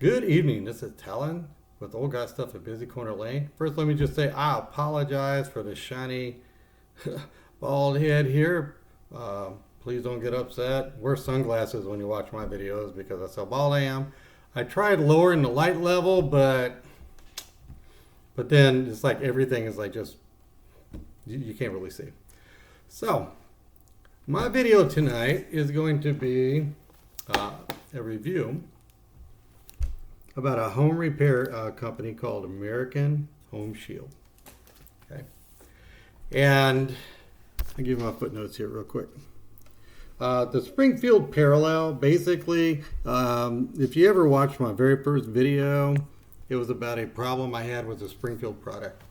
Good evening. This is Talon with Old Guy Stuff at Busy Corner Lane. First, let me just say I apologize for the shiny bald head here. Please don't get upset. Wear sunglasses when you watch my videos because that's how bald I am. I tried lowering the light level, but then it's like everything is like just you can't really see. So my video tonight is going to be a review about a home repair company called American Home Shield. Okay, and I'll give you my footnotes here real quick. The Springfield parallel, basically, if you ever watched my very first video, it was about a problem I had with the Springfield product.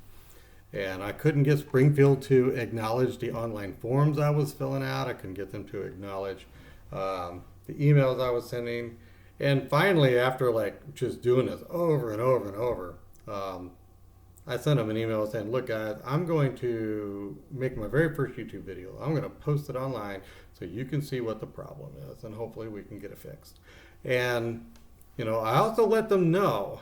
And I couldn't get Springfield to acknowledge the online forms I was filling out. I couldn't get them to acknowledge the emails I was sending. And finally, after like just doing this over and over and over, I sent them an email saying, look guys, I'm going to make my very first YouTube video. I'm going to post it online so you can see what the problem is and hopefully we can get it fixed. And, I also let them know,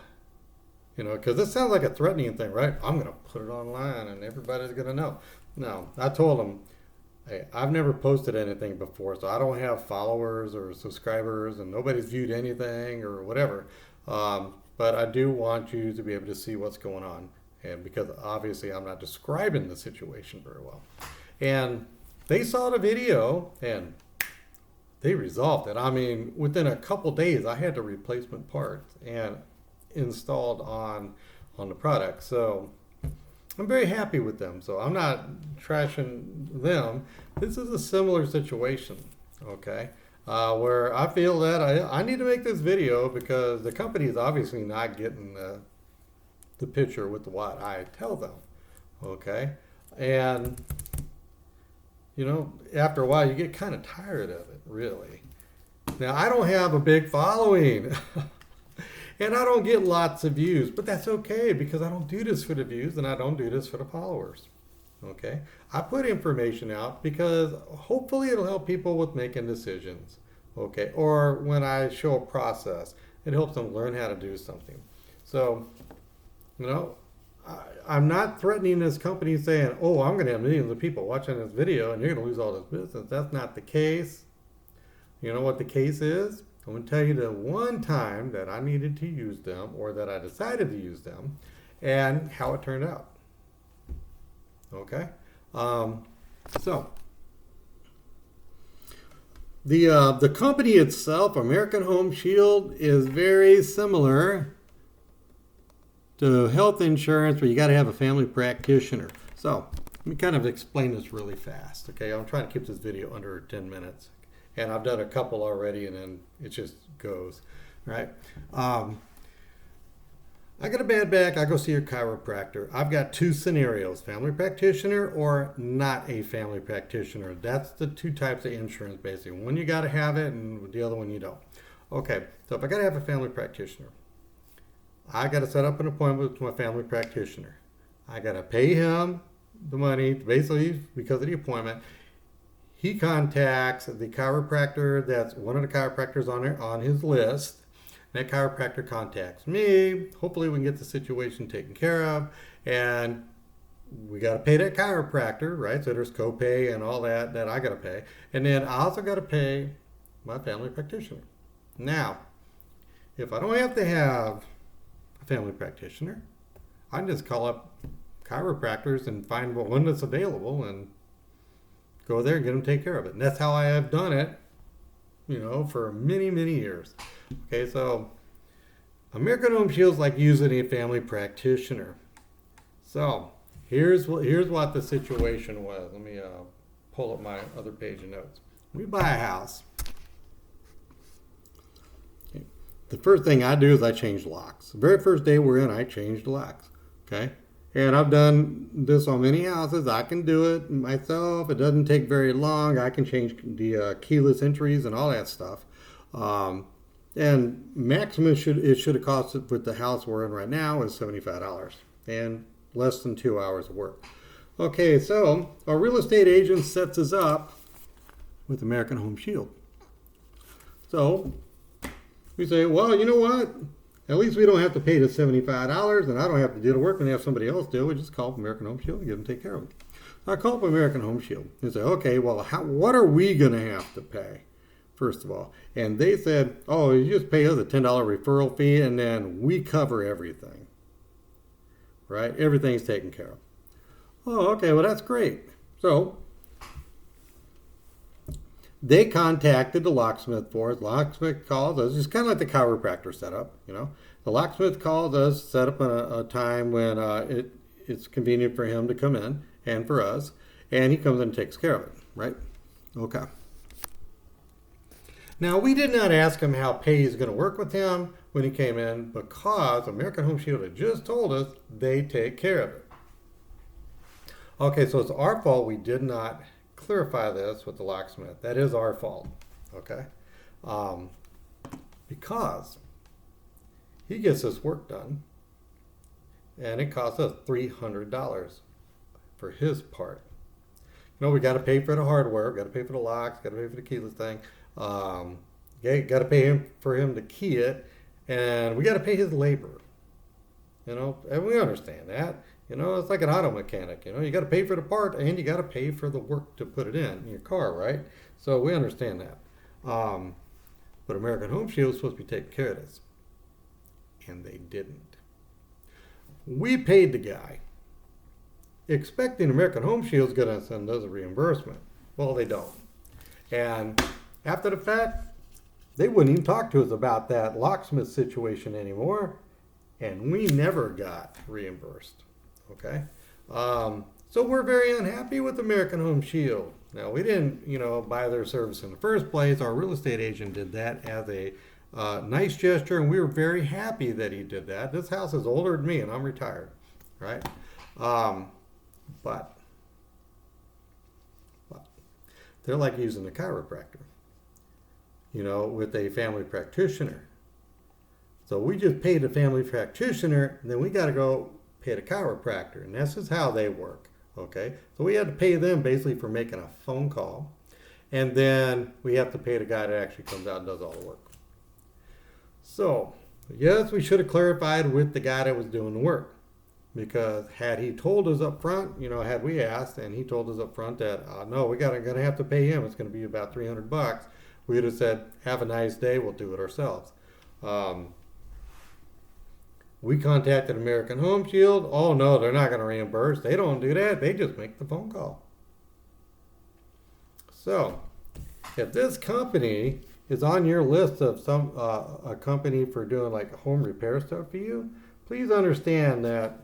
because this sounds like a threatening thing, right? I'm going to put it online and everybody's going to know. No, I told them, hey, I've never posted anything before, so I don't have followers or subscribers and nobody's viewed anything or whatever. But I do want you to be able to see what's going on. And because obviously I'm not describing the situation very well. And they saw the video and they resolved it. I mean, within a couple days, I had the replacement parts and installed on the product. So I'm very happy with them. So I'm not trashing them. This is a similar situation, okay? Where I feel that I need to make this video because the company is obviously not getting the picture with what I tell them, okay? And, after a while, you get kind of tired of it, really. Now, I don't have a big following. And I don't get lots of views, but that's okay because I don't do this for the views and I don't do this for the followers. Okay? I put information out because hopefully it'll help people with making decisions. Okay? Or when I show a process, it helps them learn how to do something. So, I'm not threatening this company saying, oh, I'm going to have millions of people watching this video and you're going to lose all this business. That's not the case. You know what the case is? I'm going to tell you the one time that I needed to use them or that I decided to use them and how it turned out. Okay? So, the company itself, American Home Shield, is very similar to health insurance where you got to have a family practitioner. So, let me kind of explain this really fast. Okay? I'm trying to keep this video under 10 minutes. And I've done a couple already, and then it just goes, right? I got a bad back. I go see a chiropractor. I've got two scenarios, family practitioner or not a family practitioner. That's the two types of insurance, basically. One, you got to have it, and the other one, you don't. Okay, so if I got to have a family practitioner, I got to set up an appointment with my family practitioner. I got to pay him the money, basically, because of the appointment. He contacts the chiropractor that's one of the chiropractors on his list. That chiropractor contacts me. Hopefully we can get the situation taken care of. And we got to pay that chiropractor, right? So there's copay and all that I got to pay. And then I also got to pay my family practitioner. Now, if I don't have to have a family practitioner, I can just call up chiropractors and find one that's available and go there and get them to take care of it. And that's how I have done it, for many, many years. Okay, so American Home Shield's like using a family practitioner. So here's what the situation was. Let me pull up my other page of notes. We buy a house. Okay. The first thing I do is I change locks. The very first day we're in, I changed locks. Okay. And I've done this on many houses. I can do it myself. It doesn't take very long. I can change the keyless entries and all that stuff. And maximum it should have cost with the house we're in right now is $75 and less than 2 hours of work. Okay, so our real estate agent sets us up with American Home Shield. So we say, well, you know what? At least we don't have to pay the $75, and I don't have to do the work and have somebody else do it. We just call up American Home Shield and give them take care of it. I call up American Home Shield and say, okay, well, what are we going to have to pay, first of all? And they said, oh, you just pay us a $10 referral fee, and then we cover everything, right? Everything's taken care of. Oh, okay, well, that's great. So they contacted the locksmith for us. Locksmith calls us. It's kind of like the chiropractor setup, you know. The locksmith calls us, set up a time when it's convenient for him to come in and for us, and he comes in and takes care of it, right? Okay. Now, we did not ask him how pay is going to work with him when he came in because American Home Shield had just told us they take care of it. Okay, so it's our fault we did not clarify this with the locksmith. That is our fault, okay? Because he gets this work done, and it costs us $300 for his part. You know, we got to pay for the hardware, got to pay for the locks, got to pay for the keyless thing. Got to pay him for him to key it, and we got to pay his labor. You know, and we understand that. You know, it's like an auto mechanic. You know, you got to pay for the part, and you got to pay for the work to put it in your car, right? So we understand that. But American Home Shield is supposed to be taking care of this, and they didn't. We paid the guy, expecting American Home Shield is going to send us a reimbursement. Well, they don't. And after the fact, they wouldn't even talk to us about that locksmith situation anymore, and we never got reimbursed. Okay, so we're very unhappy with American Home Shield. Now, we didn't, buy their service in the first place. Our real estate agent did that as a nice gesture, and we were very happy that he did that. This house is older than me, and I'm retired, right? But they're like using a chiropractor, with a family practitioner. So we just paid the family practitioner, and then we got to go pay the chiropractor, and this is how they work, okay? So we had to pay them basically for making a phone call, and then we have to pay the guy that actually comes out and does all the work. So, yes, we should have clarified with the guy that was doing the work, because had he told us up front, had we asked, and he told us up front that, no, we're gonna have to pay him, it's gonna be about $300, we would have said, have a nice day, we'll do it ourselves. We contacted American Home Shield. Oh, no, they're not going to reimburse. They don't do that. They just make the phone call. So, if this company is on your list of a company for doing like home repair stuff for you, please understand that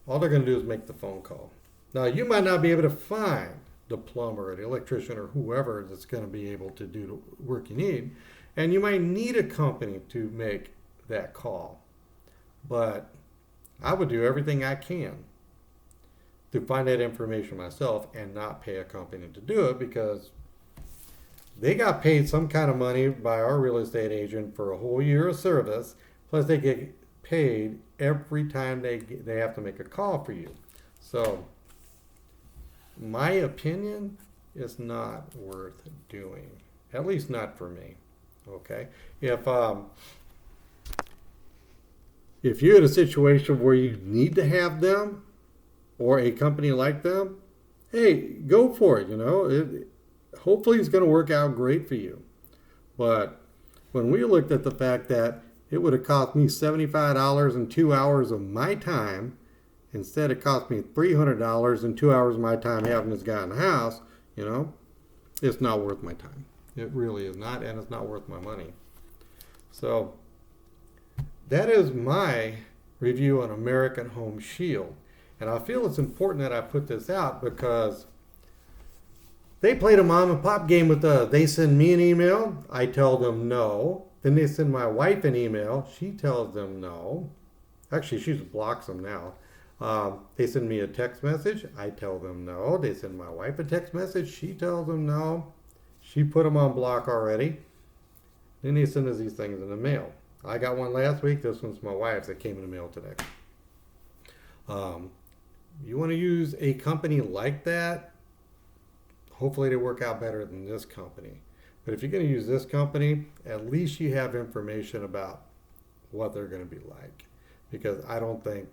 all they're going to do is make the phone call. Now, you might not be able to find the plumber or the electrician or whoever that's going to be able to do the work you need, and you might need a company to make that call. But I would do everything I can to find that information myself and not pay a company to do it, because they got paid some kind of money by our real estate agent for a whole year of service, plus they get paid every time they have to make a call for you. So my opinion is not worth doing, at least not for me. Okay, if you're in a situation where you need to have them or a company like them, hey, go for it. Hopefully it's going to work out great for you. But when we looked at the fact that it would have cost me $75 and 2 hours of my time, instead it cost me $300 and 2 hours of my time having this guy in the house, it's not worth my time. It really is not, and it's not worth my money. So that is my review on American Home Shield. And I feel it's important that I put this out because they played a mom and pop game with us. They send me an email. I tell them no. Then they send my wife an email. She tells them no. Actually, she blocks them now. They send me a text message. I tell them no. They send my wife a text message. She tells them no. She put them on block already. Then they send us these things in the mail. I got one last week. This one's my wife's that came in the mail today. You want to use a company like that, hopefully they work out better than this company. But if you're going to use this company, at least you have information about what they're going to be like, because I don't think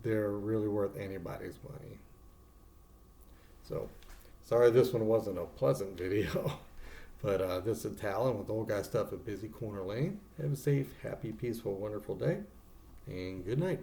they're really worth anybody's money. So, sorry this one wasn't a pleasant video, but this is Talon with Old Guy Stuff at Busy Corner Lane. Have a safe, happy, peaceful, wonderful day, and good night.